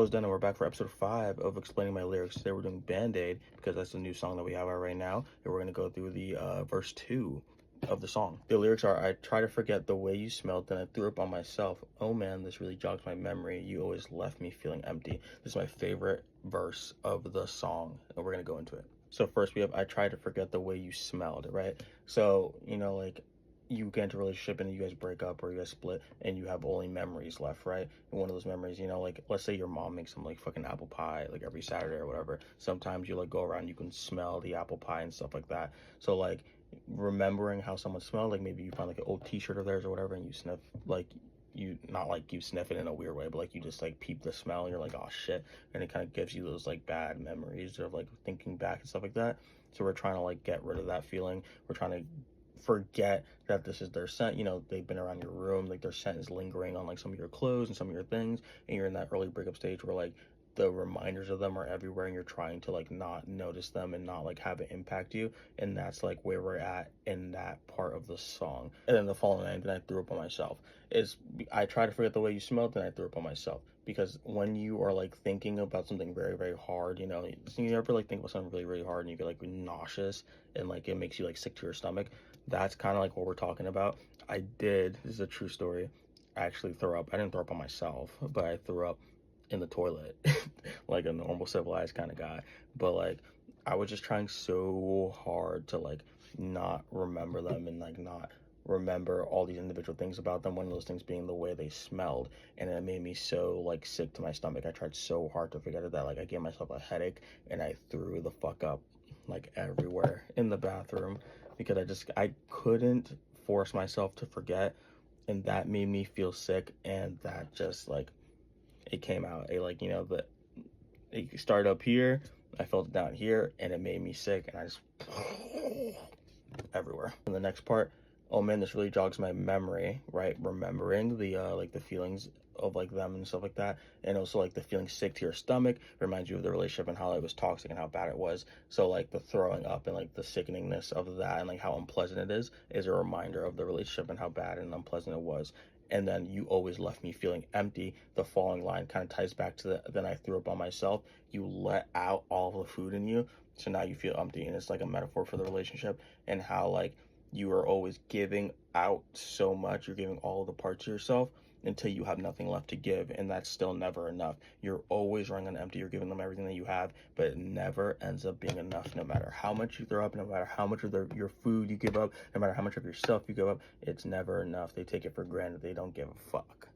Hello, it's Den, and we're back for episode 5 of explaining my lyrics. Today we're doing Band-Aid because that's the new song that we have out right now, and we're going to go through the verse 2 of the song. The lyrics are, I try to forget the way you smelled, then I threw up on myself. Oh man, this really jogs my memory. You always left me feeling empty. This is my favorite verse of the song, and we're going to go into it. So first we have, I try to forget the way you smelled, right? So, like, you get into a relationship and you guys break up or you guys split and you have only memories left, right? And one of those memories, like, let's say your mom makes some like fucking apple pie like every Saturday or whatever. Sometimes you like go around, you can smell the apple pie and stuff like that. So like remembering how someone smelled, like maybe you find like an old t-shirt of theirs or whatever and you sniff, like, you not like you sniff it in a weird way, but like you just like peep the smell and you're like, oh shit, and it kind of gives you those like bad memories of like thinking back and stuff like that. So we're trying to like get rid of that feeling. We're trying to forget that this is their scent. They've been around your room, like their scent is lingering on like some of your clothes and some of your things, and you're in that early breakup stage where like the reminders of them are everywhere and you're trying to like not notice them and not like have it impact you. And that's like where we're at in that part of the song. And then the following line, then I threw up on myself, is I try to forget the way you smelled, then I threw up on myself. Because when you are like thinking about something very, very hard, you ever like think about something really, really hard and you get like nauseous and like it makes you like sick to your stomach. That's kind of like what we're talking about. This is a true story, I actually threw up. I didn't throw up on myself, but I threw up in the toilet like a normal civilized kind of guy. But like I was just trying so hard to like not remember them and like not remember all these individual things about them, one of those things being the way they smelled, and it made me so like sick to my stomach. I tried so hard to forget it that like I gave myself a headache and I threw the fuck up like everywhere in the bathroom because I couldn't force myself to forget, and that made me feel sick. And that just like it came out, but it started up here, I felt it down here, and it made me sick, and I just everywhere. And the next part, oh man, this really jogs my memory, right? Remembering the like the feelings of like them and stuff like that, and also like the feeling sick to your stomach reminds you of the relationship and how it was toxic and how bad it was. So like the throwing up and like the sickeningness of that and like how unpleasant it is a reminder of the relationship and how bad and unpleasant it was. And then you always left me feeling empty. The following line kind of ties back to the then I threw up on myself. You let out all the food in you, so now you feel empty. And it's like a metaphor for the relationship and how like you are always giving out so much. You're giving all the parts of yourself until you have nothing left to give, and that's still never enough. You're always running on empty. You're giving them everything that you have, but it never ends up being enough. No matter how much you throw up, no matter how much of your food you give up, no matter how much of yourself you give up, it's never enough. They take it for granted. They don't give a fuck.